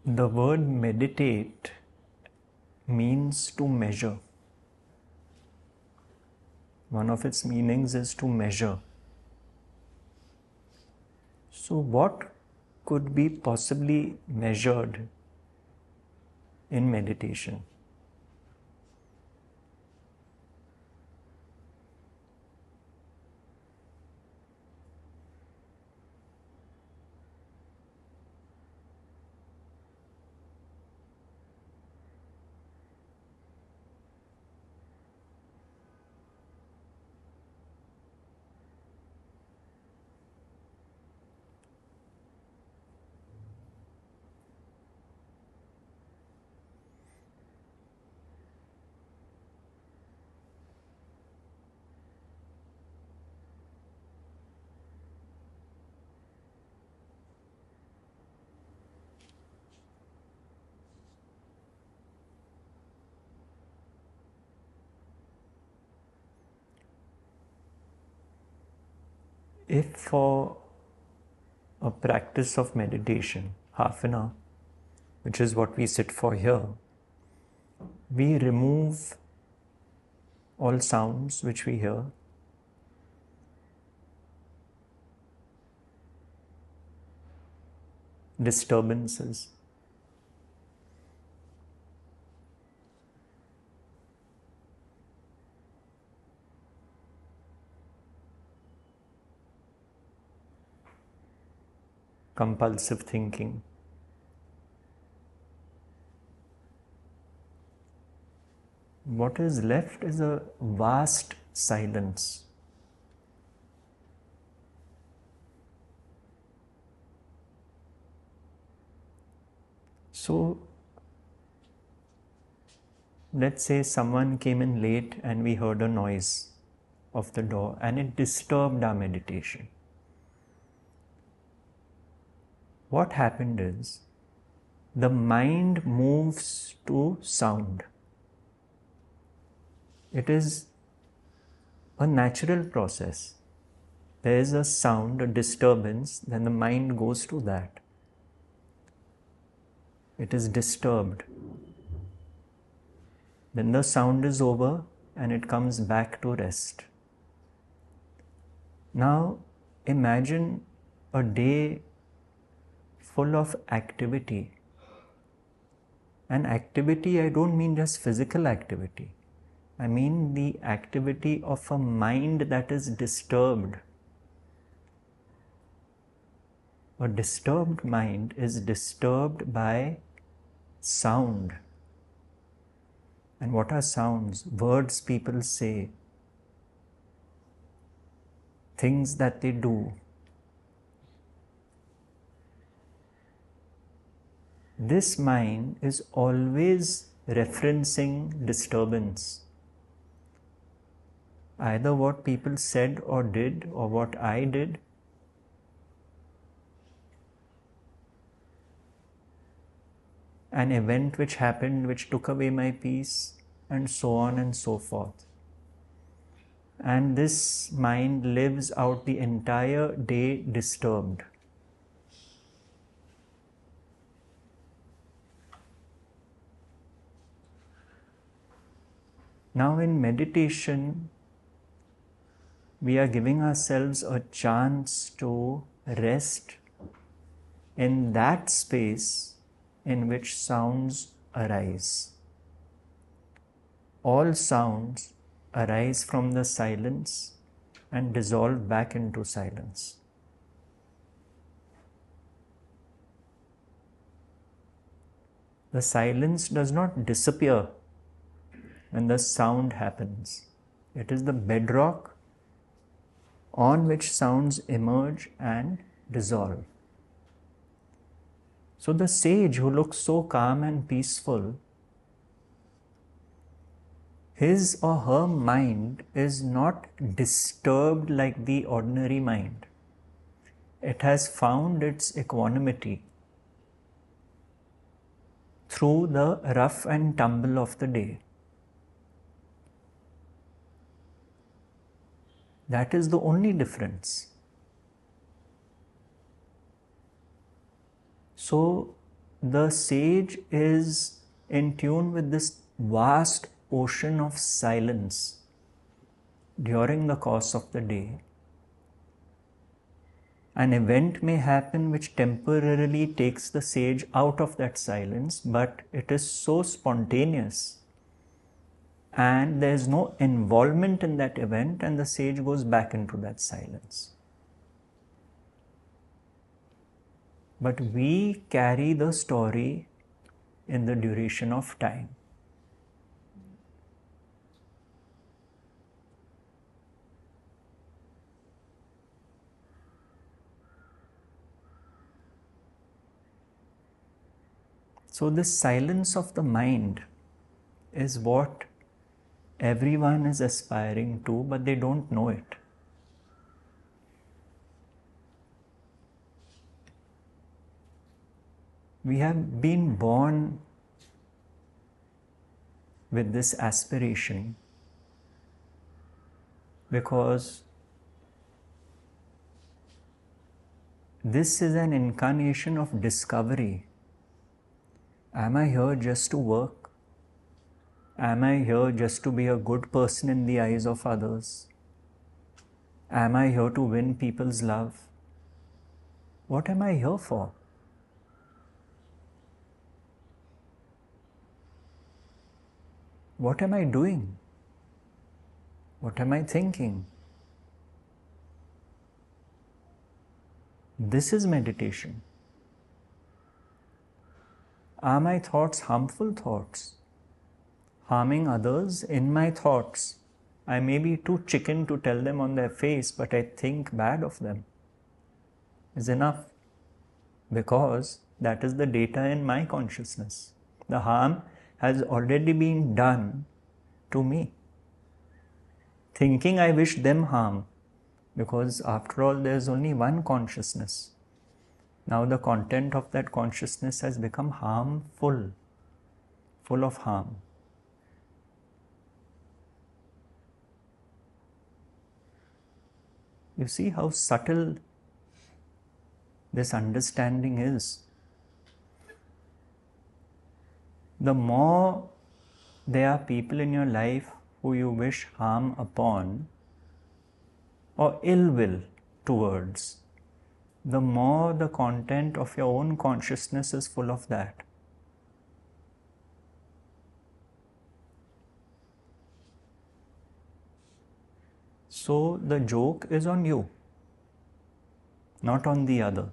The word meditate means to measure. One of its meanings is to measure. So what could be possibly measured in meditation? If for a practice of meditation, half an hour, which is what we sit for here, we remove all sounds which we hear, disturbances, compulsive thinking, what is left is a vast silence. So, let's say someone came in late and we heard a noise of the door and it disturbed our meditation. What happened is, the mind moves to sound. It is a natural process. There is a sound, a disturbance, then the mind goes to that. It is disturbed. Then the sound is over and it comes back to rest. Now imagine a day full of activity. And activity, I don't mean just physical activity. I mean the activity of a mind that is disturbed. A disturbed mind is disturbed by sound. And what are sounds? Words people say, things that they do. This mind is always referencing disturbance. Either what people said or did, or what I did, an event which happened which took away my peace, and so on and so forth. And this mind lives out the entire day disturbed. Now in meditation, we are giving ourselves a chance to rest in that space in which sounds arise. All sounds arise from the silence and dissolve back into silence. The silence does not disappear when the sound happens. It is the bedrock on which sounds emerge and dissolve. So the sage who looks so calm and peaceful, his or her mind is not disturbed like the ordinary mind. It has found its equanimity through the rough and tumble of the day. That is the only difference. So the sage is in tune with this vast ocean of silence during the course of the day. An event may happen which temporarily takes the sage out of that silence, but it is so spontaneous and there is no involvement in that event, and the sage goes back into that silence. But we carry the story in the duration of time. So this silence of the mind is what everyone is aspiring to, but they don't know it. We have been born with this aspiration because this is an incarnation of discovery. Am I here just to work? Am I here just to be a good person in the eyes of others? Am I here to win people's love? What am I here for? What am I doing? What am I thinking? This is meditation. Are my thoughts harmful thoughts? Harming others in my thoughts? I may be too chicken to tell them on their face, but I think bad of them. Is enough. Because that is the data in my consciousness. The harm has already been done to me. Thinking I wish them harm, because after all there is only one consciousness. Now the content of that consciousness has become harmful, full of harm. You see how subtle this understanding is. The more there are people in your life who you wish harm upon or ill will towards, the more the content of your own consciousness is full of that. So the joke is on you, not on the other.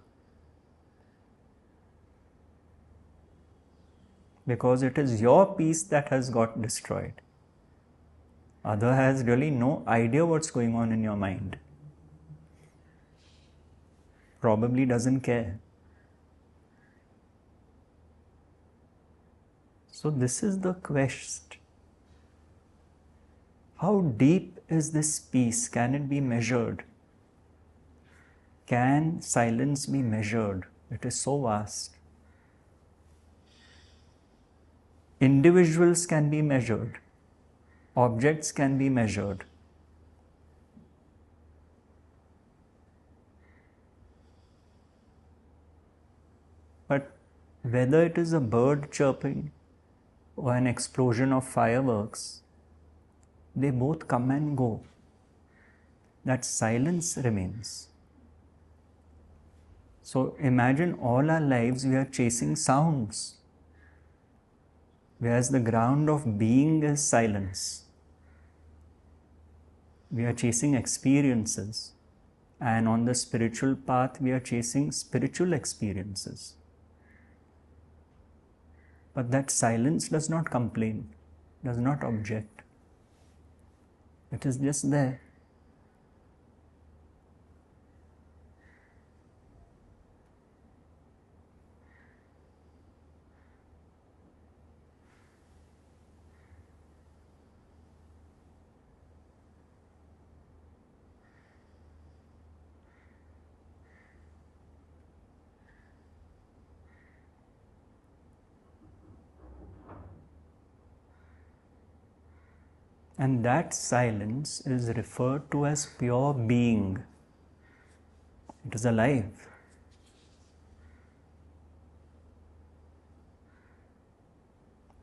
Because it is your peace that has got destroyed. Other has really no idea what's going on in your mind. Probably doesn't care. So this is the quest. How deep is this peace? Can it be measured? Can silence be measured? It is so vast. Individuals can be measured. Objects can be measured. But whether it is a bird chirping or an explosion of fireworks, they both come and go. That silence remains. So imagine all our lives we are chasing sounds, whereas the ground of being is silence. We are chasing experiences, and on the spiritual path we are chasing spiritual experiences. But that silence does not complain, does not object. It is just there. And that silence is referred to as pure being. It is alive.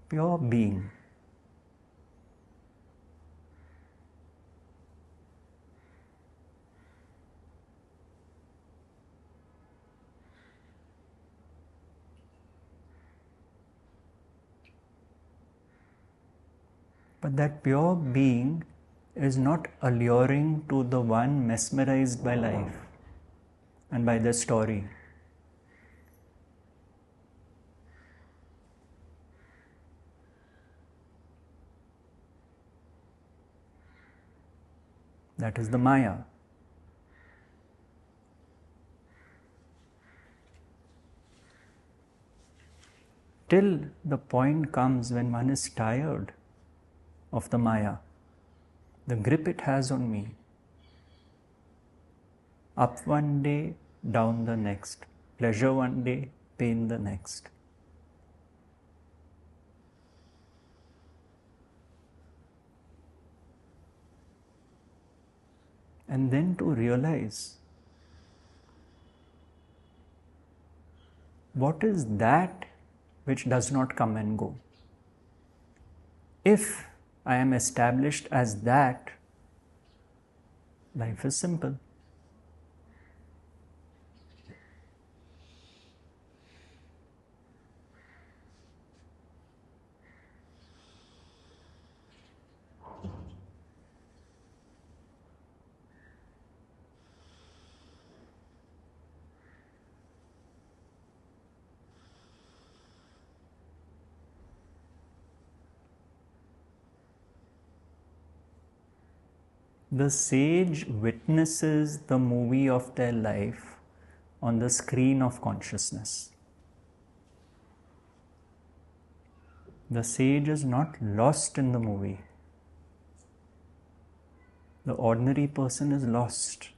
pure being. But that pure being is not alluring to the one mesmerized by life and by the story. That is the Maya. Till the point comes when one is tired of the Maya, the grip it has on me. Up one day, down the next. Pleasure one day, pain the next. And then to realize, what is that which does not come and go? If I am established as that, life is simple. The sage witnesses the movie of their life on the screen of consciousness. The sage is not lost in the movie. The ordinary person is lost.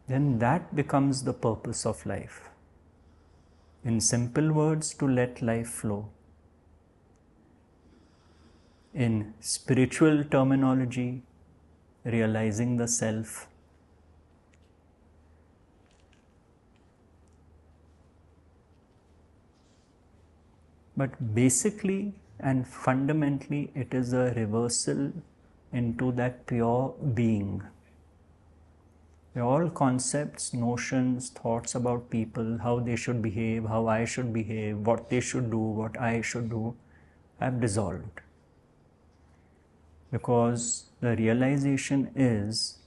Then that becomes the purpose of life. In simple words, to let life flow. In spiritual terminology, realizing the self. But basically and fundamentally, it is a reversal into that pure being. All concepts, notions, thoughts about people, how they should behave, how I should behave, what they should do, what I should do, have dissolved. Because the realization is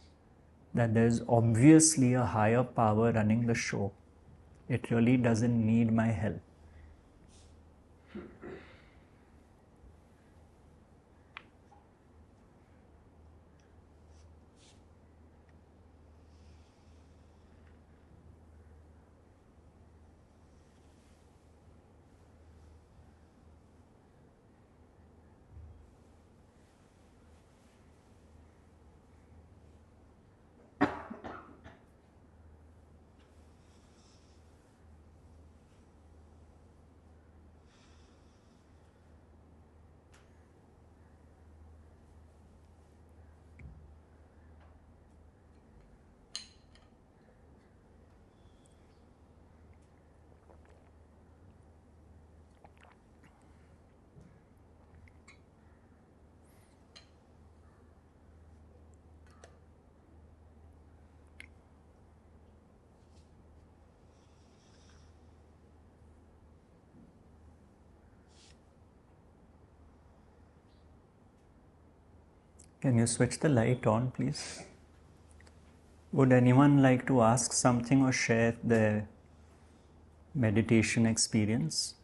that there is obviously a higher power running the show. It really doesn't need my help. Can you switch the light on, please? Would anyone like to ask something or share their meditation experience?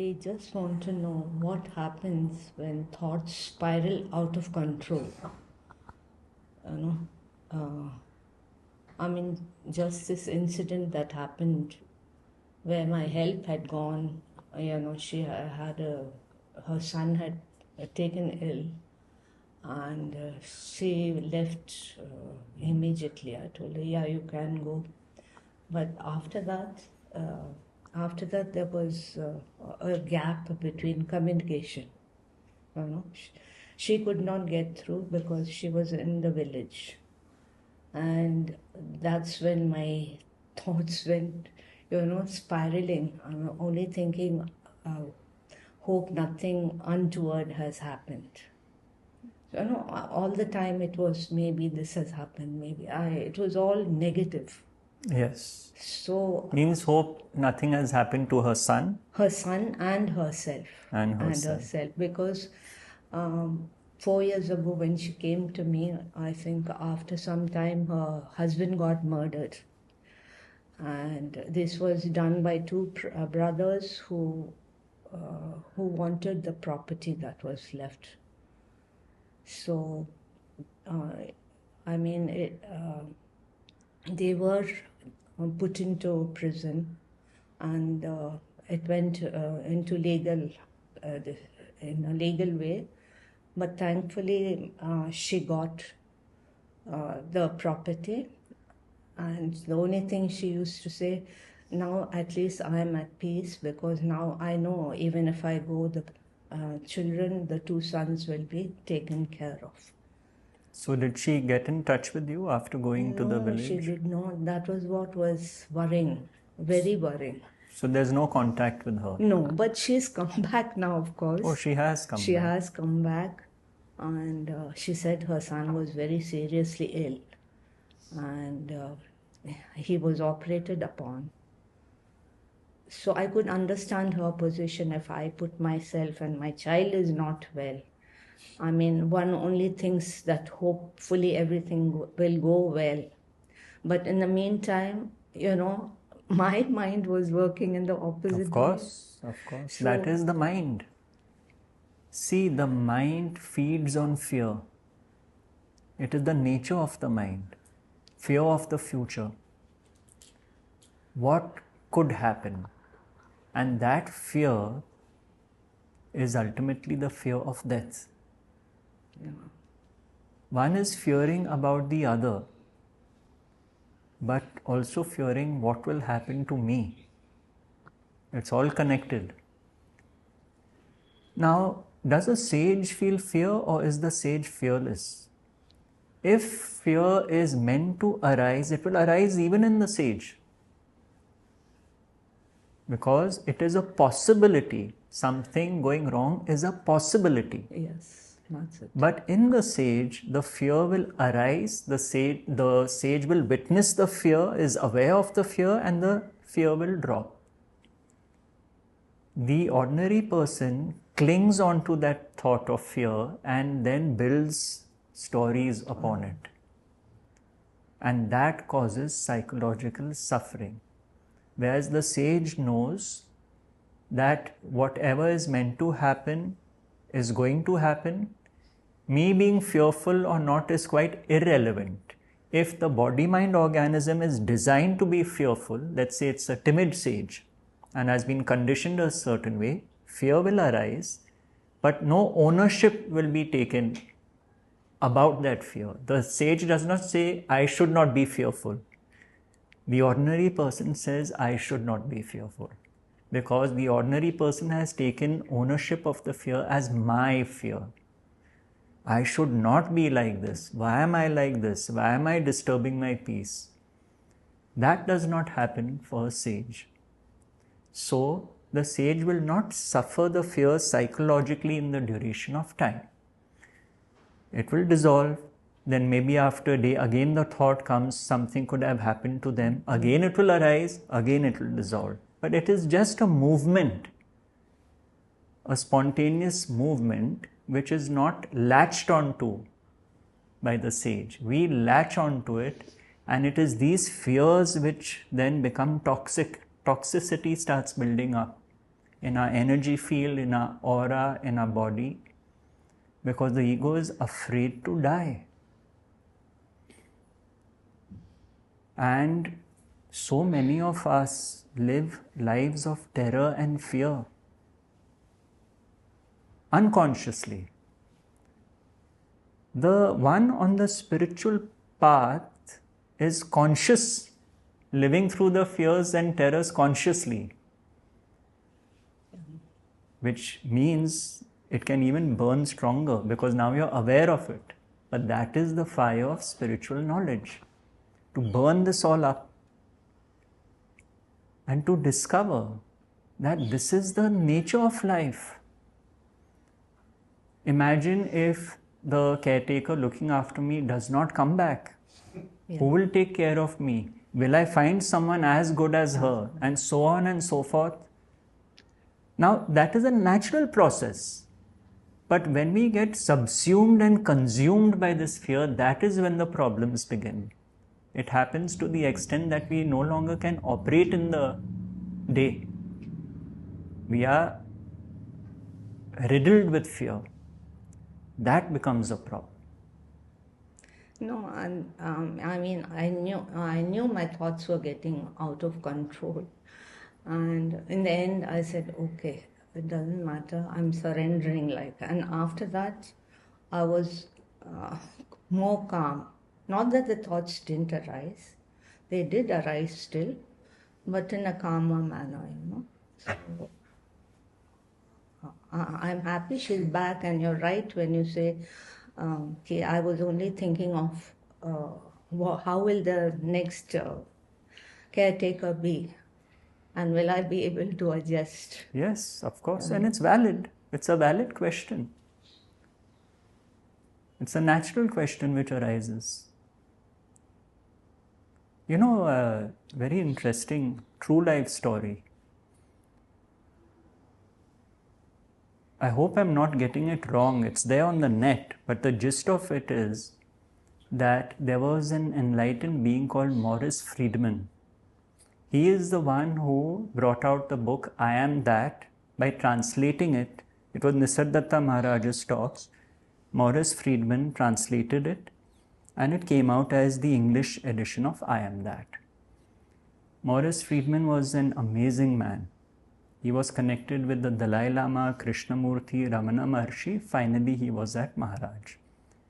I just want to know what happens when thoughts spiral out of control. I mean, just this incident that happened where my help had gone, she had her son had taken ill, and she left immediately. I told her, yeah, you can go. But after that, there was a gap between communication. She could not get through because she was in the village. And that's when my thoughts went, spiraling. I'm only thinking, hope nothing untoward has happened. All the time it was maybe this has happened, it was all negative. Yes. So means hope nothing has happened to her son and herself. Because 4 years ago when she came to me, I think after some time her husband got murdered, and this was done by two brothers who wanted the property that was left. So they were put into prison, and it went into legal in a legal way. But thankfully, she got the property, and the only thing she used to say, now at least I am at peace, because now I know even if I go, the children, the two sons, will be taken care of. So did she get in touch with you after going to the village? No, she did not. That was what was worrying, very worrying. So there's no contact with her? No, but she's come back now, of course. Oh, she has come back. She has come back, and she said her son was very seriously ill, and he was operated upon. So I could understand her position. If I put myself and my child is not well, I mean, one only thinks that hopefully everything will go well. But in the meantime, my mind was working in the opposite way. Of course. So, that is the mind. See, the mind feeds on fear. It is the nature of the mind. Fear of the future. What could happen? And that fear is ultimately the fear of death. Yeah. One is fearing about the other, but also fearing what will happen to me. It's all connected. Now, does a sage feel fear, or is the sage fearless? If fear is meant to arise, it will arise even in the sage. Because it is a possibility. Something going wrong is a possibility. Yes, that's it. But in the sage, the fear will arise, the sage will witness the fear, is aware of the fear, and the fear will drop. The ordinary person clings on to that thought of fear and then builds stories upon it. And that causes psychological suffering. Whereas the sage knows that whatever is meant to happen is going to happen. Me being fearful or not is quite irrelevant. If the body-mind organism is designed to be fearful, let's say it's a timid sage and has been conditioned a certain way, fear will arise, but no ownership will be taken about that fear. The sage does not say, I should not be fearful. The ordinary person says, I should not be fearful, because the ordinary person has taken ownership of the fear as my fear. I should not be like this. Why am I like this? Why am I disturbing my peace? That does not happen for a sage. So, the sage will not suffer the fear psychologically in the duration of time. It will dissolve. Then maybe after a day, again the thought comes, something could have happened to them. Again it will arise, again it will dissolve. But it is just a movement, a spontaneous movement, which is not latched onto by the sage. We latch onto it, and it is these fears which then become toxic. Toxicity starts building up in our energy field, in our aura, in our body, because the ego is afraid to die. And so many of us live lives of terror and fear unconsciously. The one on the spiritual path is conscious, living through the fears and terrors consciously, which means it can even burn stronger because now you're aware of it. But that is the fire of spiritual knowledge, to burn this all up and to discover that this is the nature of life. Imagine if the caretaker looking after me does not come back. Yeah. Who will take care of me? Will I find someone as good as her? And so on and so forth. Now, that is a natural process. But when we get subsumed and consumed by this fear, that is when the problems begin. It happens to the extent that we no longer can operate in the day. We are riddled with fear. That becomes a problem. No, and I mean, I knew my thoughts were getting out of control. And in the end, I said, okay, it doesn't matter. I'm surrendering And after that, I was more calm. Not that the thoughts didn't arise. They did arise still, but in a calmer manner, So, I'm happy she's back, and you're right when you say, okay, I was only thinking of how will the next caretaker be, and will I be able to adjust? Yes, of course, and it's valid. It's a valid question. It's a natural question which arises. A very interesting true life story. I hope I'm not getting it wrong. It's there on the net, but the gist of it is that there was an enlightened being called Morris Friedman. He is the one who brought out the book I Am That. By translating it, it was Nisargadatta Maharaj's talks. Morris Friedman translated it, and it came out as the English edition of I Am That. Morris Friedman was an amazing man. He was connected with the Dalai Lama, Krishnamurti, Ramana Maharshi. Finally, he was at Maharaj.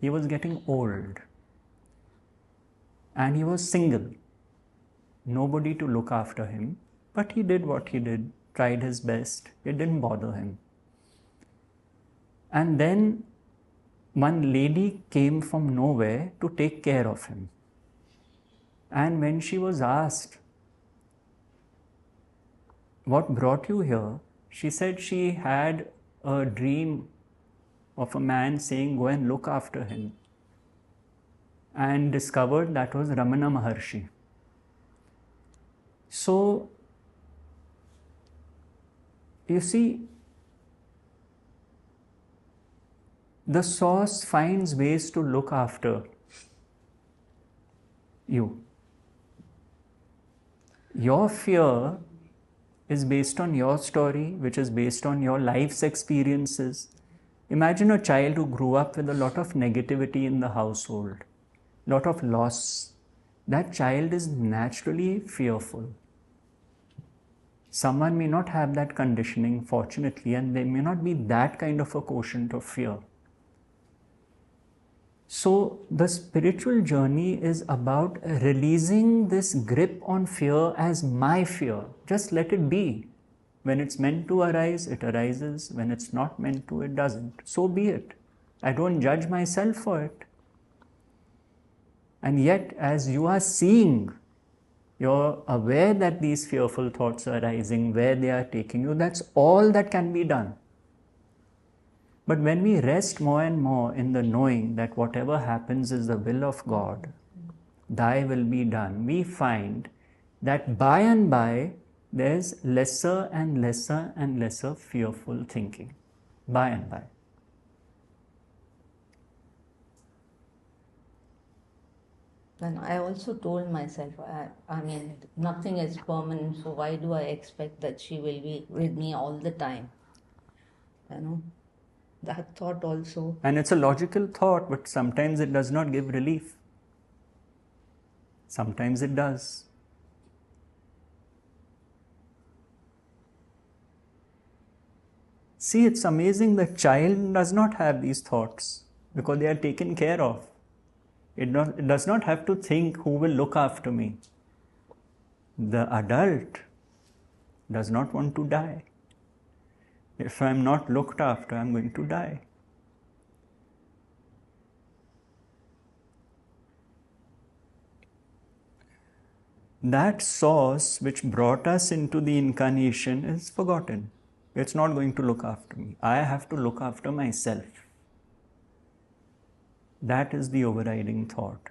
He was getting old. And he was single. Nobody to look after him. But he did what he did, tried his best. It didn't bother him. And then one lady came from nowhere to take care of him. And when she was asked, what brought you here? She said she had a dream of a man saying, go and look after him. And discovered that was Ramana Maharshi. So, you see, the source finds ways to look after you. Your fear is based on your story, which is based on your life's experiences. Imagine a child who grew up with a lot of negativity in the household, lot of loss. That child is naturally fearful. Someone may not have that conditioning, fortunately, and there may not be that kind of a quotient of fear. So the spiritual journey is about releasing this grip on fear as my fear. Just let it be. When it's meant to arise, it arises. When it's not meant to, it doesn't. So be it. I don't judge myself for it. And yet, as you are seeing, you're aware that these fearful thoughts are arising, where they are taking you. That's all that can be done. But when we rest more and more in the knowing that whatever happens is the will of God, thy will be done, we find that by and by there's lesser and lesser and lesser fearful thinking. By and by. And I also told myself, I mean, nothing is permanent, so why do I expect that she will be with me all the time? You know, that thought also. And it's a logical thought, but sometimes it does not give relief. Sometimes it does. See, it's amazing the child does not have these thoughts because they are taken care of. It does not have to think who will look after me. The adult does not want to die. If I am not looked after, I am going to die. That source which brought us into the incarnation is forgotten. It's not going to look after me. I have to look after myself. That is the overriding thought.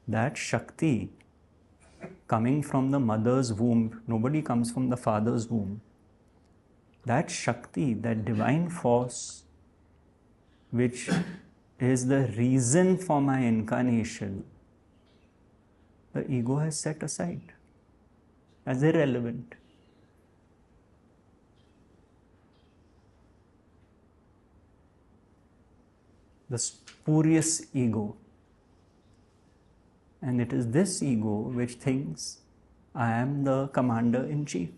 That Shakti coming from the mother's womb, nobody comes from the father's womb. That Shakti, that divine force, which is the reason for my incarnation, the ego has set aside as irrelevant. The spurious ego. And it is this ego which thinks I am the commander-in-chief.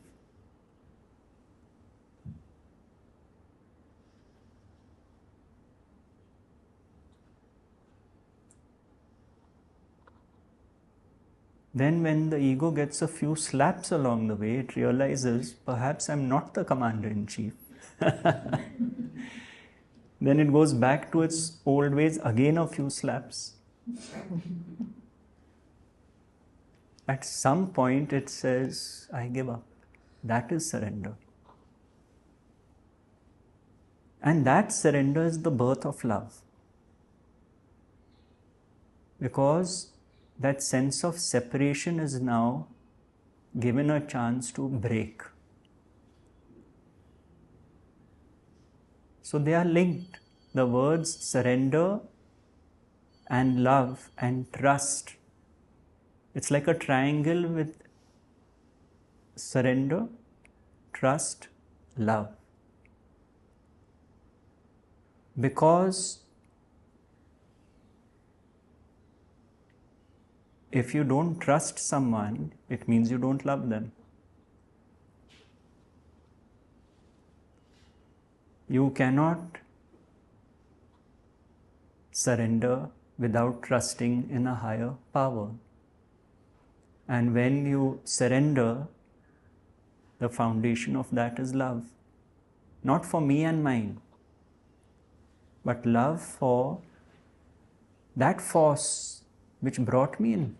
Then when the ego gets a few slaps along the way, it realizes perhaps I'm not the commander-in-chief. Then it goes back to its old ways, again a few slaps. At some point it says, I give up. That is surrender. And that surrender is the birth of love. Because that sense of separation is now given a chance to break. So they are linked. The words surrender and love and trust. It's like a triangle with surrender, trust, love. Because if you don't trust someone, it means you don't love them. You cannot surrender without trusting in a higher power. And when you surrender, the foundation of that is love. Not for me and mine, but love for that force which brought me in,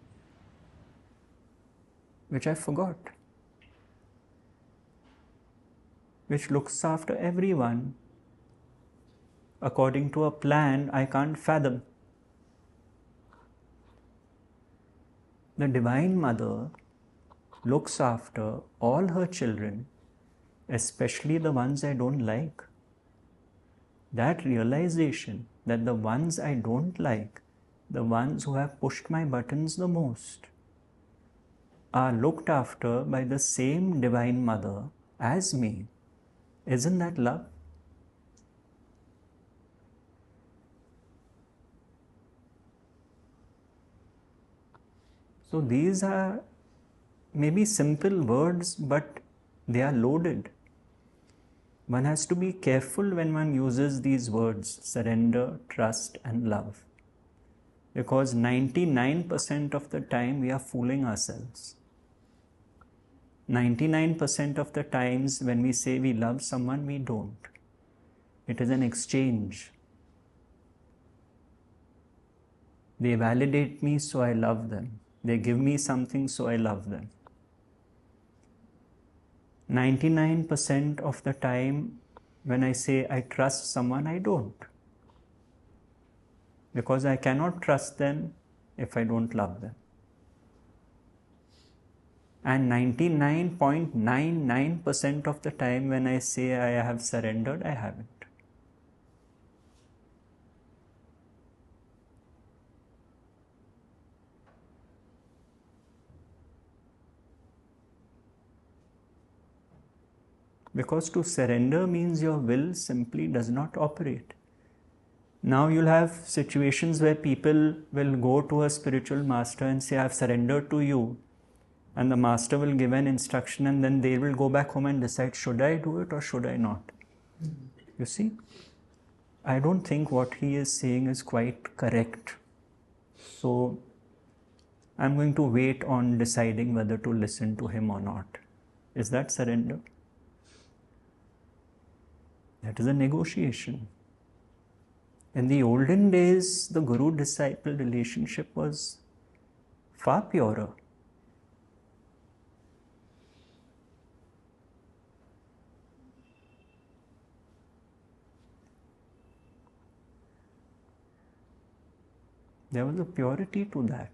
which I forgot, which looks after everyone according to a plan I can't fathom. The Divine Mother looks after all her children, especially the ones I don't like. That realization that the ones I don't like, the ones who have pushed my buttons the most, are looked after by the same Divine Mother as me. Isn't that love? So these are maybe simple words, but they are loaded. One has to be careful when one uses these words, surrender, trust, and love. Because 99% of the time we are fooling ourselves. 99% of the times when we say we love someone, we don't. It is an exchange. They validate me, so I love them. They give me something, so I love them. 99% of the time when I say I trust someone, I don't. Because I cannot trust them if I don't love them. And 99.99% of the time when I say I have surrendered, I haven't. Because to surrender means your will simply does not operate. Now you'll have situations where people will go to a spiritual master and say, I've surrendered to you. And the master will give an instruction, and then they will go back home and decide, should I do it or should I not? You see? I don't think what he is saying is quite correct. So I'm going to wait on deciding whether to listen to him or not. Is that surrender? That is a negotiation. In the olden days, the guru-disciple relationship was far purer. There was a purity to that.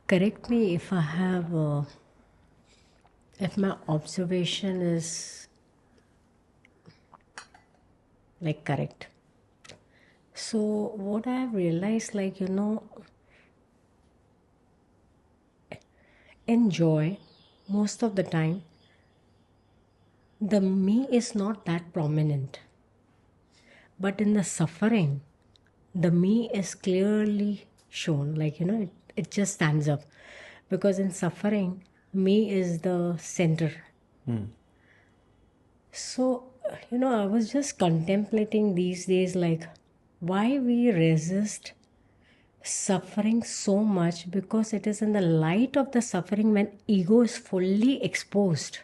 Correct me if I have, if my observation is like correct. So what I have realized, like, in joy, most of the time, the me is not that prominent. But in the suffering, the me is clearly shown, like, it just stands up. Because in suffering, me is the center. So, I was just contemplating these days, like, why we resist suffering so much, because it is in the light of the suffering when ego is fully exposed.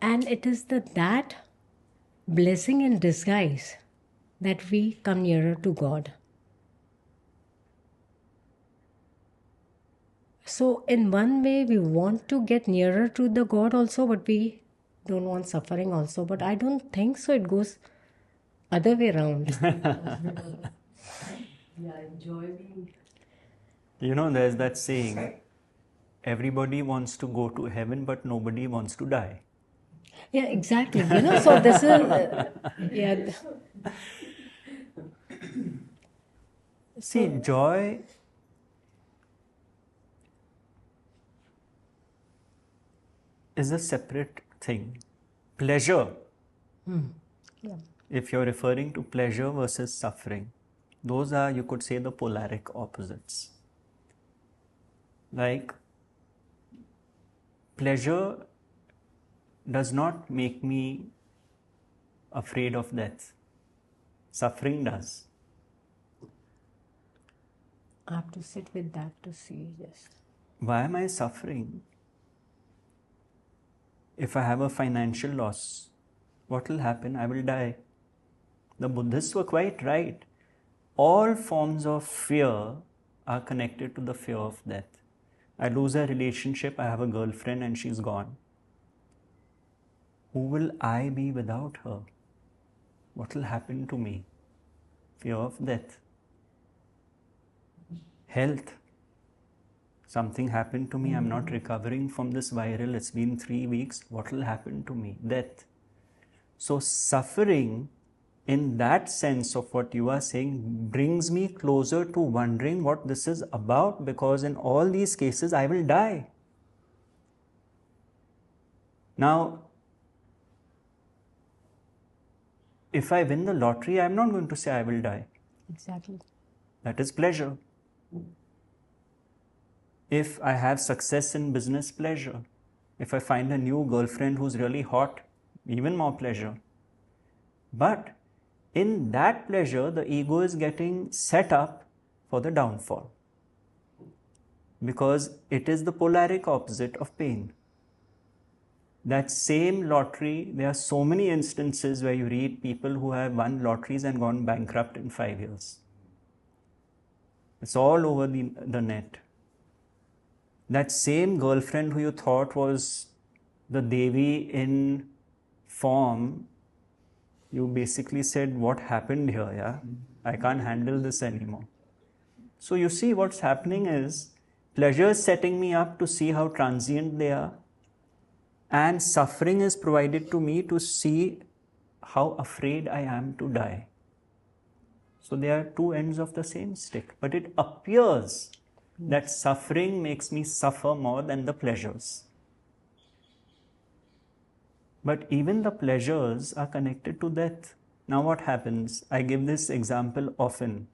And it is that blessing in disguise that we come nearer to God. So in one way, we want to get nearer to the God also, but we don't want suffering also. But I don't think so. It goes other way around. There's that saying, everybody wants to go to heaven, but nobody wants to die. Yeah, exactly. So this is, yeah. See, joy is a separate thing. Pleasure, if you're referring to pleasure versus suffering, those are, you could say, the polaric opposites. Like, pleasure does not make me afraid of death. Suffering does. I have to sit with that to see, yes. Why am I suffering? If I have a financial loss, what will happen? I will die. The Buddhists were quite right. All forms of fear are connected to the fear of death. I lose a relationship, I have a girlfriend and she's gone. Who will I be without her? What will happen to me? Fear of death. Health. Something happened to me, I'm not recovering from this viral, it's been 3 weeks. What will happen to me? Death. So suffering, in that sense of what you are saying, brings me closer to wondering what this is about, because in all these cases I will die. Now, if I win the lottery, I'm not going to say I will die. Exactly. That is pleasure. If I have success in business, pleasure. If I find a new girlfriend who's really hot, even more pleasure. But in that pleasure, the ego is getting set up for the downfall, because it is the polaric opposite of pain. That same lottery, there are so many instances where you read people who have won lotteries and gone bankrupt in 5 years. It's all over the net. That same girlfriend who you thought was the Devi in form, you basically said, what happened here, yeah? I can't handle this anymore. So you see what's happening is pleasure is setting me up to see how transient they are, and suffering is provided to me to see how afraid I am to die. So they are two ends of the same stick. But it appears that suffering makes me suffer more than the pleasures. But even the pleasures are connected to death. Now what happens? I give this example often.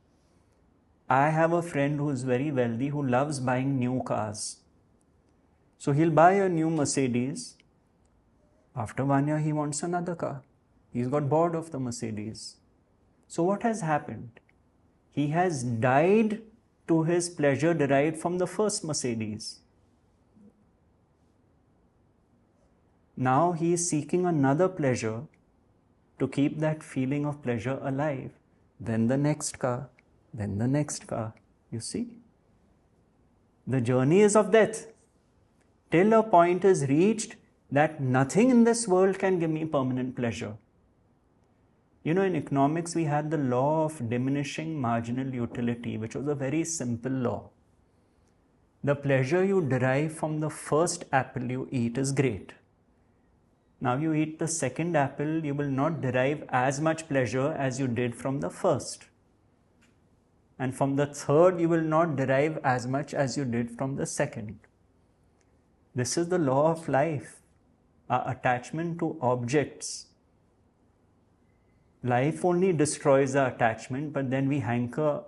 I have a friend who is very wealthy who loves buying new cars. So he'll buy a new Mercedes. After 1 year, he wants another car. He's got bored of the Mercedes. So what has happened? He has died to his pleasure derived from the first Mercedes. Now he is seeking another pleasure to keep that feeling of pleasure alive. Then the next car, then the next car. You see? The journey is of death. Till a point is reached that nothing in this world can give me permanent pleasure. You know, in economics, we had the law of diminishing marginal utility, which was a very simple law. The pleasure you derive from the first apple you eat is great. Now you eat the second apple, you will not derive as much pleasure as you did from the first. And from the third, you will not derive as much as you did from the second. This is the law of life, our attachment to objects. Life only destroys our attachment, but then we hanker,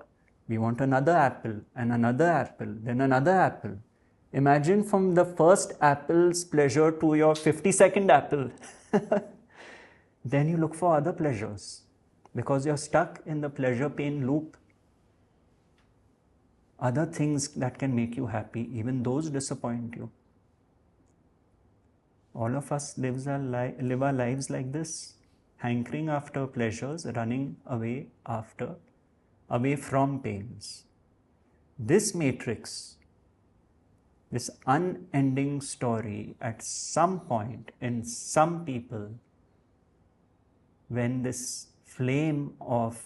we want another apple, and another apple, then another apple. Imagine from the first apple's pleasure to your 52nd apple. Then you look for other pleasures because you're stuck in the pleasure-pain loop. Other things that can make you happy, even those disappoint you. All of us live our lives like this, hankering after pleasures, running away from pains. This matrix, this unending story, at some point in some people, when this flame of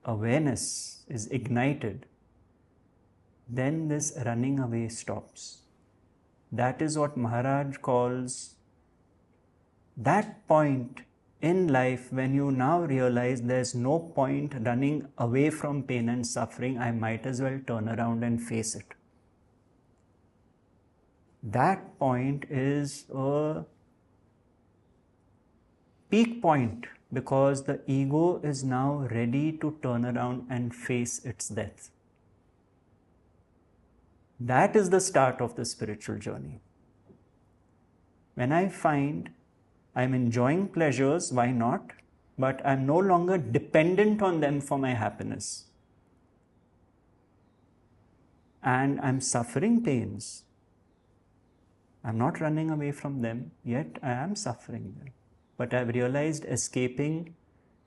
awareness is ignited, then this running away stops. That is what Maharaj calls that point in life when you now realize there's no point running away from pain and suffering, I might as well turn around and face it. That point is a peak point because the ego is now ready to turn around and face its death. That is the start of the spiritual journey. When I find I'm enjoying pleasures, why not? But I'm no longer dependent on them for my happiness. And I'm suffering pains. I'm not running away from them, yet I am suffering them. But I've realized escaping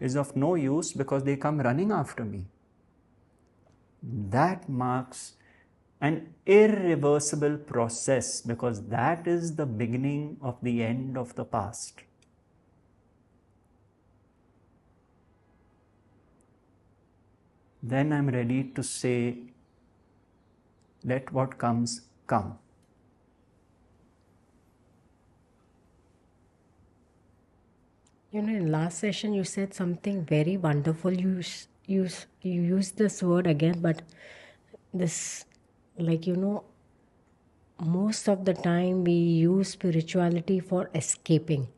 is of no use because they come running after me. That marks an irreversible process because that is the beginning of the end of the past. Then I'm ready to say, let what comes come. You know, in last session you said something very wonderful. You used this word again, but this, like, you know, most of the time we use spirituality for escaping.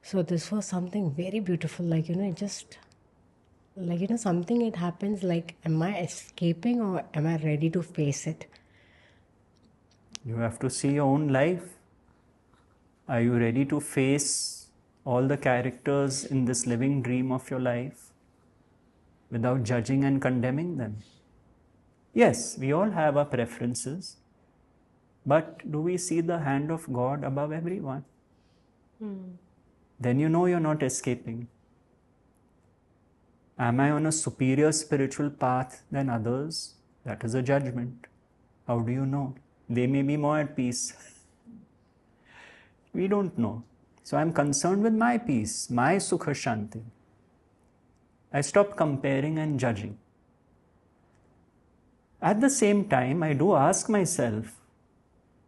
So this was something very beautiful, like, you know, it just, like, you know, something, it happens like, am I escaping or am I ready to face it? You have to see your own life. Are you ready to face all the characters in this living dream of your life without judging and condemning them? Yes, we all have our preferences, but do we see the hand of God above everyone? Then you know you're not escaping. Am I on a superior spiritual path than others? That is a judgment. How do you know? They may be more at peace. We don't know. So I'm concerned with my peace, my sukha shanti. I stop comparing and judging. At the same time, I do ask myself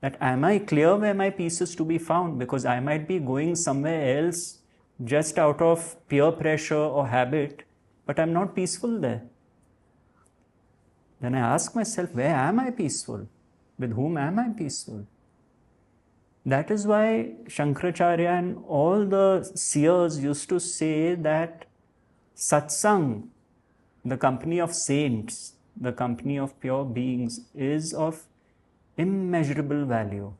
that am I clear where my peace is to be found? Because I might be going somewhere else just out of peer pressure or habit, but I'm not peaceful there. Then I ask myself, where am I peaceful? With whom am I peaceful? That is why Shankaracharya and all the seers used to say that satsang, the company of saints, the company of pure beings, is of immeasurable value.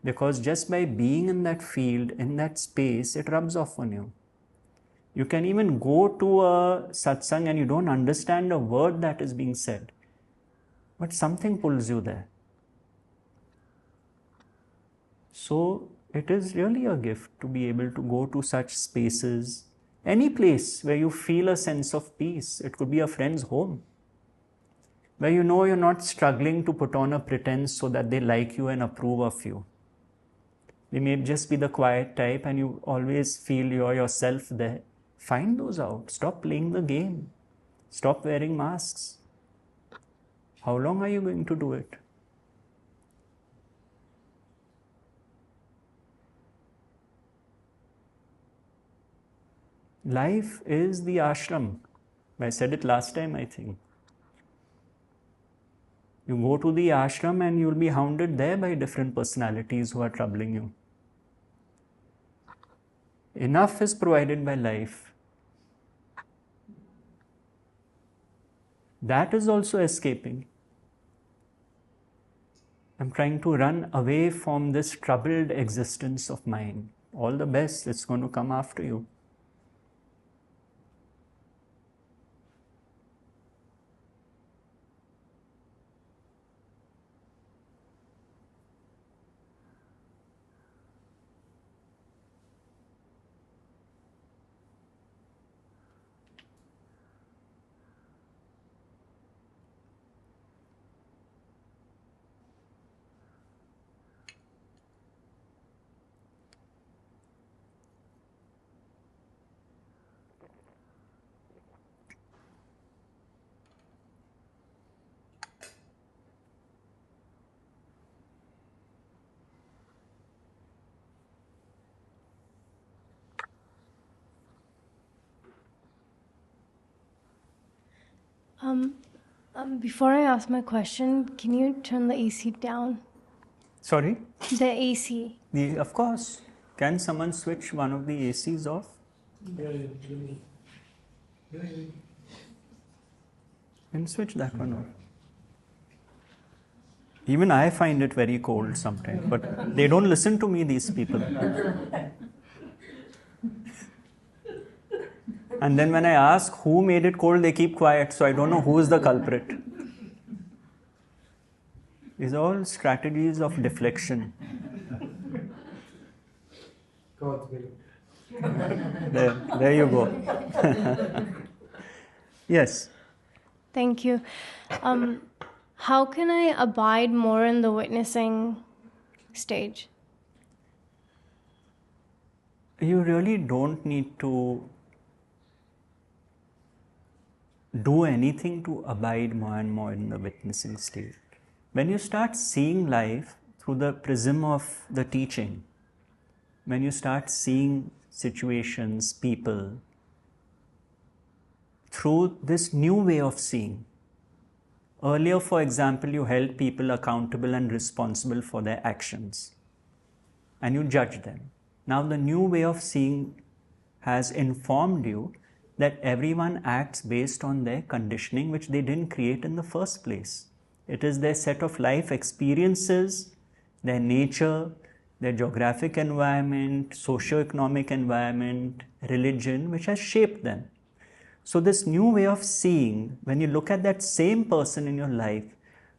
Because just by being in that field, in that space, it rubs off on you. You can even go to a satsang and you don't understand a word that is being said, but something pulls you there. So it is really a gift to be able to go to such spaces, any place where you feel a sense of peace. It could be a friend's home, where you know you're not struggling to put on a pretense so that they like you and approve of you. They may just be the quiet type and you always feel you're yourself there. Find those out. Stop playing the game. Stop wearing masks. How long are you going to do it? Life is the ashram. I said it last time, I think. You go to the ashram and you'll be hounded there by different personalities who are troubling you. Enough is provided by life. That is also escaping. I'm trying to run away from this troubled existence of mine. All the best, it's going to come after you. Before I ask my question, can you turn the AC down? Sorry? The AC. Of course. Can someone switch one of the ACs off? Can switch that one off. Even I find it very cold sometimes, but they don't listen to me, these people. And then when I ask who made it cold, they keep quiet, so I don't know who is the culprit. These are all strategies of deflection. There you go. Yes. Thank you. How can I abide more in the witnessing stage? You really don't need to do anything to abide more and more in the witnessing state. When you start seeing life through the prism of the teaching, when you start seeing situations, people, through this new way of seeing. Earlier, for example, you held people accountable and responsible for their actions, and you judged them. Now the new way of seeing has informed you that everyone acts based on their conditioning, which they didn't create in the first place. It is their set of life experiences, their nature, their geographic environment, socio-economic environment, religion, which has shaped them. So this new way of seeing, when you look at that same person in your life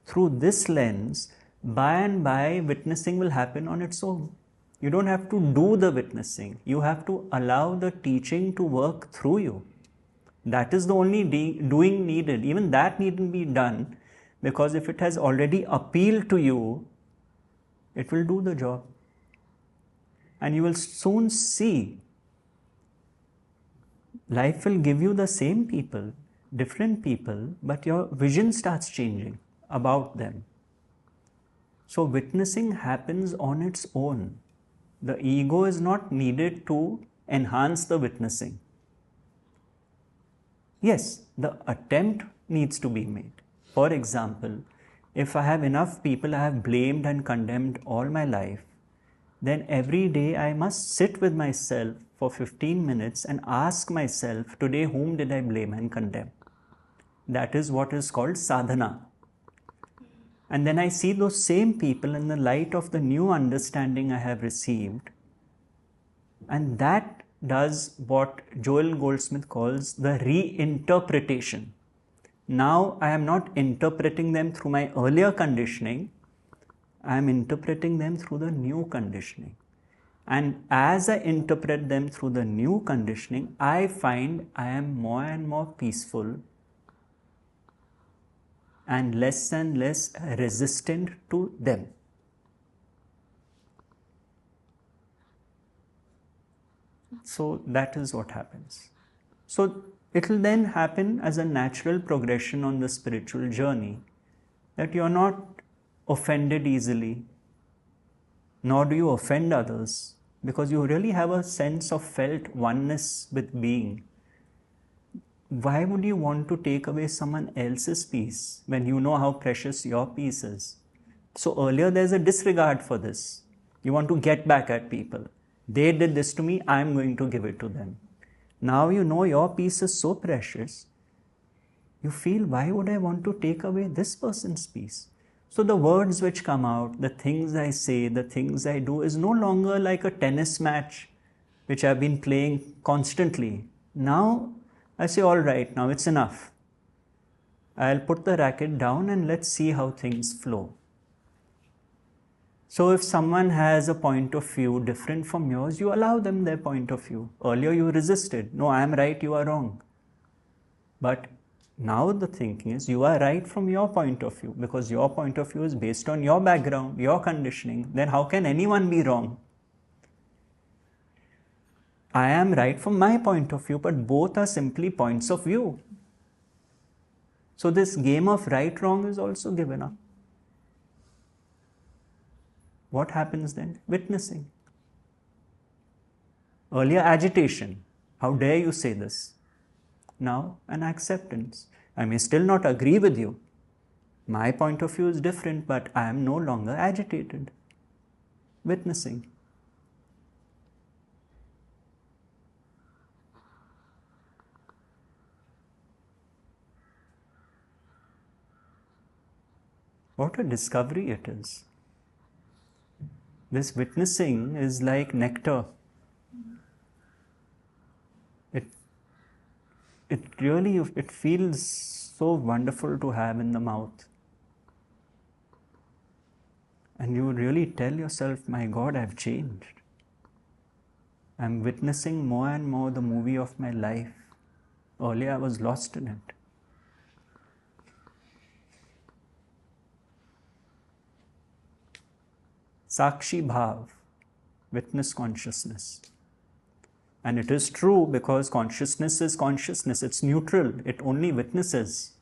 through this lens, by and by witnessing will happen on its own. You don't have to do the witnessing. You have to allow the teaching to work through you. That is the only doing needed. Even that needn't be done, because if it has already appealed to you, it will do the job. And you will soon see life will give you the same people, different people, but your vision starts changing about them. So witnessing happens on its own. The ego is not needed to enhance the witnessing. Yes, the attempt needs to be made. For example, if I have enough people I have blamed and condemned all my life, then every day I must sit with myself for 15 minutes and ask myself, today whom did I blame and condemn? That is what is called sadhana. And then I see those same people in the light of the new understanding I have received. And that does what Joel Goldsmith calls the reinterpretation. Now I am not interpreting them through my earlier conditioning, I am interpreting them through the new conditioning. And as I interpret them through the new conditioning, I find I am more and more peaceful and less resistant to them. So that is what happens. So it will then happen as a natural progression on the spiritual journey, that you are not offended easily, nor do you offend others, because you really have a sense of felt oneness with being. Why would you want to take away someone else's peace when you know how precious your peace is? So earlier there's a disregard for this. You want to get back at people. They did this to me, I'm going to give it to them. Now you know your peace is so precious, you feel, why would I want to take away this person's peace? So the words which come out, the things I say, the things I do is no longer like a tennis match which I've been playing constantly. Now I say, all right, now it's enough. I'll put the racket down and let's see how things flow. So if someone has a point of view different from yours, you allow them their point of view. Earlier you resisted. No, I am right, you are wrong. But now the thinking is, you are right from your point of view, because your point of view is based on your background, your conditioning. Then how can anyone be wrong? I am right from my point of view, but both are simply points of view. So this game of right-wrong is also given up. What happens then? Witnessing. Earlier agitation. How dare you say this? Now an acceptance. I may still not agree with you. My point of view is different, but I am no longer agitated. Witnessing. What a discovery it is. This witnessing is like nectar. It really feels so wonderful to have in the mouth. And you really tell yourself, my God, I've changed. I'm witnessing more and more the movie of my life. Earlier I was lost in it. Sakshi Bhav, witness consciousness. And it is true, because consciousness is consciousness. It's neutral. It only witnesses.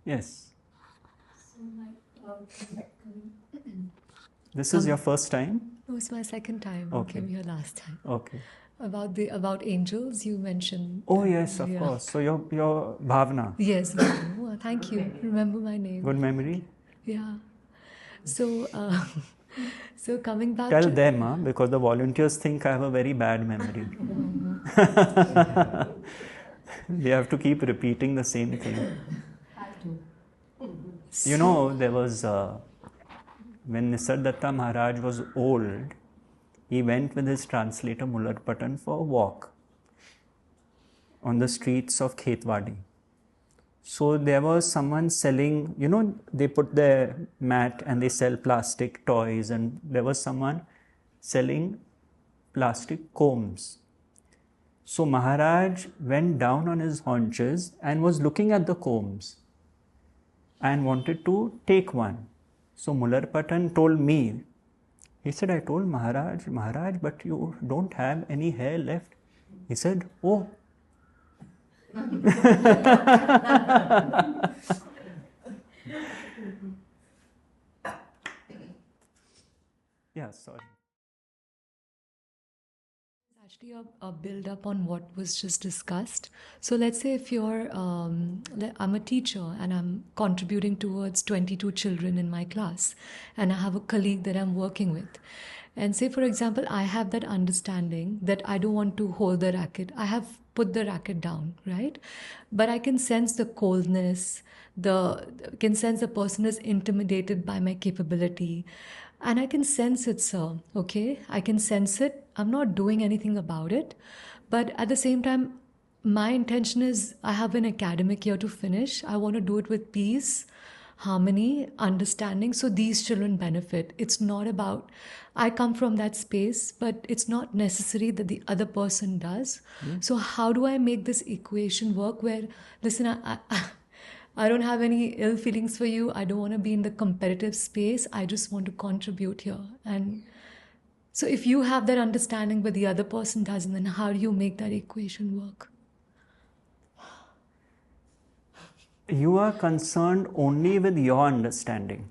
Yes. This is your first time? No, it's my second time. Okay. I came here last time. Okay. About angels, you mentioned. Oh yes, of course. So your Bhavna. Yes. Oh, thank you. Remember my name. Good memory. Yeah. So, so coming back. Tell them, because the volunteers think I have a very bad memory. They have to keep repeating the same thing. You know, there was when Nisargadatta Maharaj was old, he went with his translator Mullarpatan for a walk on the streets of Khetwadi. So there was someone selling, you know, they put their mat and they sell plastic toys, and there was someone selling plastic combs. So Maharaj went down on his haunches and was looking at the combs and wanted to take one. So Mularpatan told me, he said, I told Maharaj, but you don't have any hair left. He said, oh. Yeah, sorry. Actually, a build up on what was just discussed. So let's say if you're, I'm a teacher and I'm contributing towards 22 children in my class, and I have a colleague that I'm working with. And say, for example, I have that understanding that I don't want to hold the racket. I have put the racket down, right? But I can sense the coldness, can sense the person is intimidated by my capability. And I can sense it, sir, okay? I can sense it. I'm not doing anything about it. But at the same time, my intention is I have an academic year to finish. I want to do it with peace, harmony, understanding, so these children benefit. It's not about, I come from that space, but it's not necessary that the other person does. So how do I make this equation work where, listen, I don't have any ill feelings for you. I don't want to be in the competitive space. I just want to contribute here. And so if you have that understanding but the other person doesn't, then how do you make that equation work? You are concerned only with your understanding.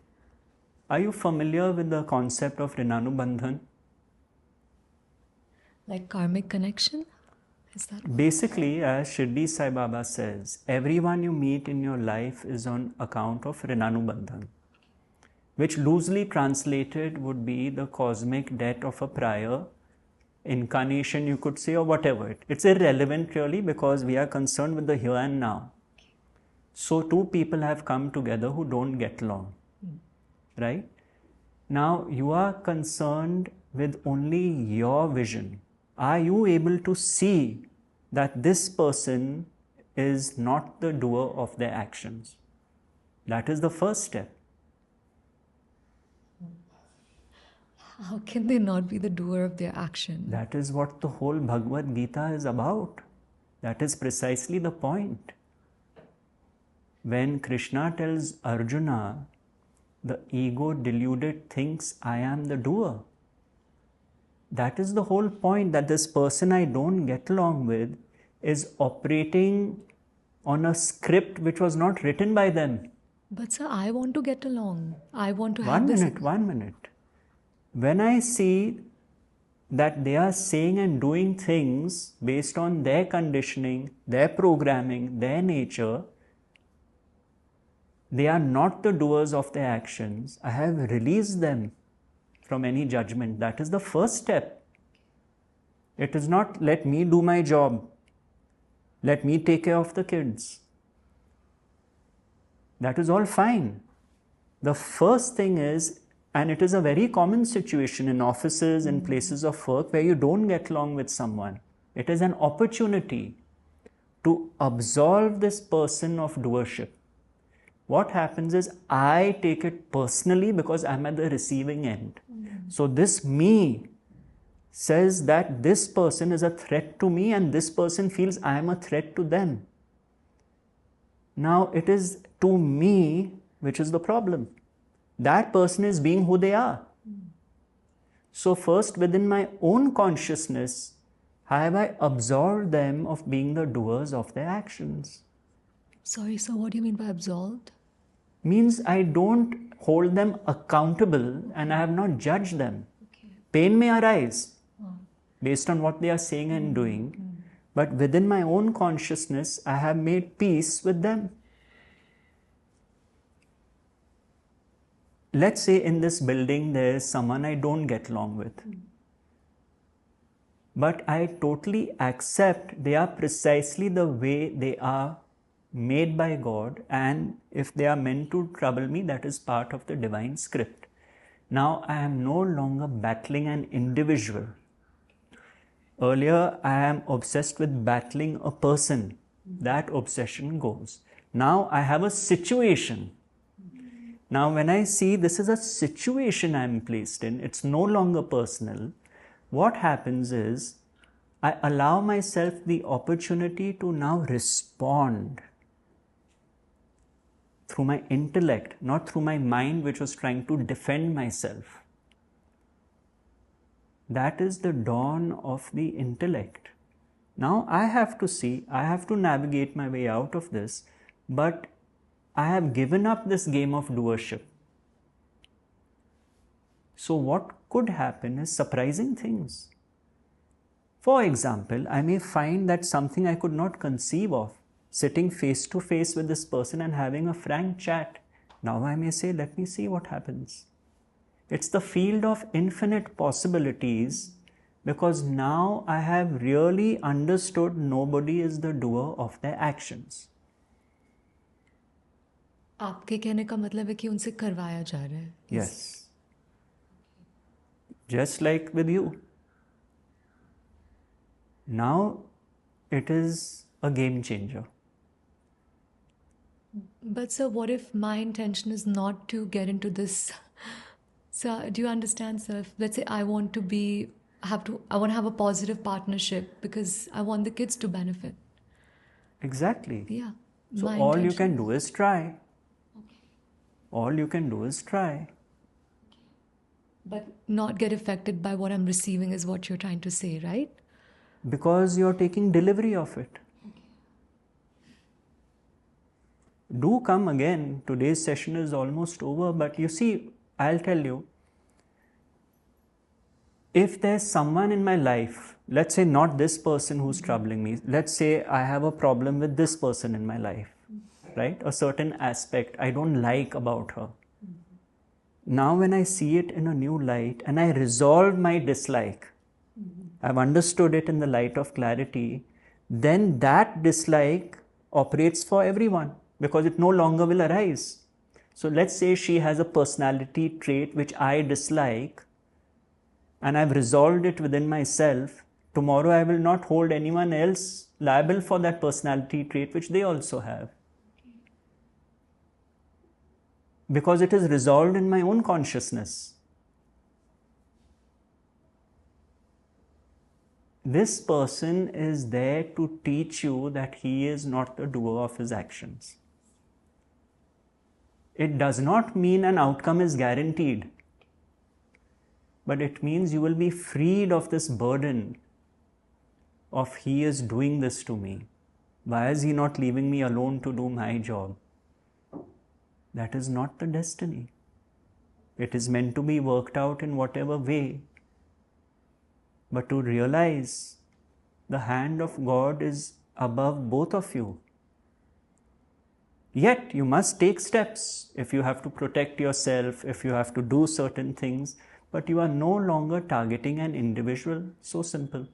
Are you familiar with the concept of Rinanubandhan? Like karmic connection? Is that? Basically, as Shirdi Sai Baba says, everyone you meet in your life is on account of Rinanubandhan, which loosely translated would be the cosmic debt of a prior incarnation, you could say, or whatever. It's irrelevant really, because we are concerned with the here and now. So two people have come together who don't get along, right? Now you are concerned with only your vision. Are you able to see that this person is not the doer of their actions? That is the first step. How can they not be the doer of their action? That is what the whole Bhagavad Gita is about. That is precisely the point. When Krishna tells Arjuna, the ego deluded thinks I am the doer. That is the whole point, that this person I don't get along with is operating on a script which was not written by them. But sir, I want to get along. I want to have this. 1 minute. When I see that they are saying and doing things based on their conditioning, their programming, their nature, they are not the doers of their actions, I have released them from any judgment. That is the first step. It is not let me do my job, let me take care of the kids. That is all fine. The first thing is, and it is a very common situation in offices, in places of work where you don't get along with someone. It is an opportunity to absolve this person of doership. What happens is I take it personally because I'm at the receiving end. So this me says that this person is a threat to me and this person feels I am a threat to them. Now it is to me which is the problem. That person is being who they are. So first within my own consciousness, have I absolved them of being the doers of their actions? Sorry, sir, what do you mean by absolved? Means I don't hold them accountable and I have not judged them. Okay. Pain may arise based on what they are saying and doing, but within my own consciousness, I have made peace with them. Let's say in this building there is someone I don't get along with. But I totally accept they are precisely the way they are made by God, and if they are meant to trouble me, that is part of the divine script. Now I am no longer battling an individual. Earlier I am obsessed with battling a person. That obsession goes. Now I have a situation. Now when I see this is a situation I am placed in, it's no longer personal, what happens is I allow myself the opportunity to now respond. through my intellect, not through my mind which was trying to defend myself. That is the dawn of the intellect. Now I have to see, I have to navigate my way out of this, but I have given up this game of doership. So what could happen is surprising things. For example, I may find that something I could not conceive of, sitting face to face with this person and having a frank chat. Now I may say, let me see what happens. It's the field of infinite possibilities, because now I have really understood nobody is the doer of their actions. आपके कहने का मतलब है कि उनसे करवाया जा रहा है. Yes. Just like with you. Now it is a game changer. But sir, what if my intention is not to get into this? So do you understand, sir? Let's say I want to have a positive partnership because I want the kids to benefit. Exactly. Yeah. So all you can do is try. Okay. All you can do is try. But not get affected by what I'm receiving is what you're trying to say, right? Because you're taking delivery of it. Okay. Do come again. Today's session is almost over, but you see, I'll tell you, if there's someone in my life, let's say not this person who's troubling me, let's say I have a problem with this person in my life, right? A certain aspect I don't like about her. Now when I see it in a new light and I resolve my dislike, I've understood it in the light of clarity, then that dislike operates for everyone because it no longer will arise. So let's say she has a personality trait which I dislike and I've resolved it within myself. Tomorrow I will not hold anyone else liable for that personality trait which they also have. Because it is resolved in my own consciousness. This person is there to teach you that he is not the doer of his actions. It does not mean an outcome is guaranteed, but it means you will be freed of this burden of he is doing this to me. Why is he not leaving me alone to do my job? That is not the destiny. It is meant to be worked out in whatever way. But to realize the hand of God is above both of you. Yet you must take steps if you have to protect yourself, if you have to do certain things, but you are no longer targeting an individual. So simple.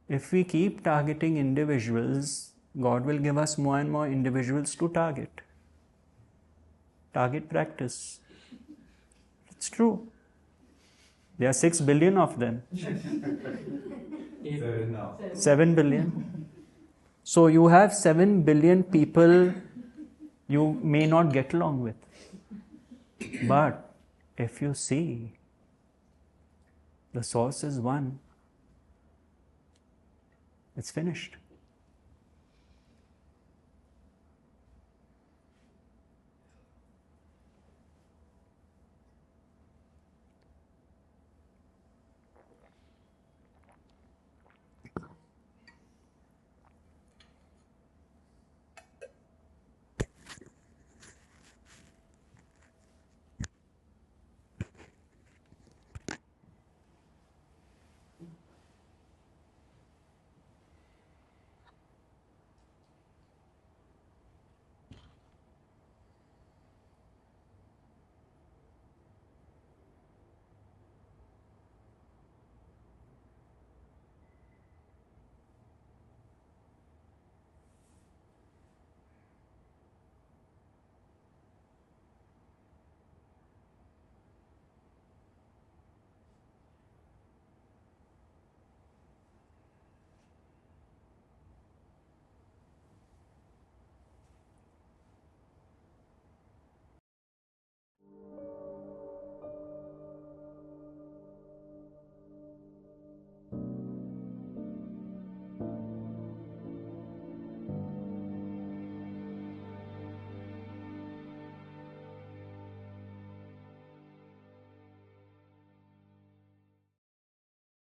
If we keep targeting individuals, God will give us more and more individuals to target. Target practice. It's true. There are 6 billion of them. 7 billion. So you have 7 billion people you may not get along with. But if you see, the source is one. It's finished.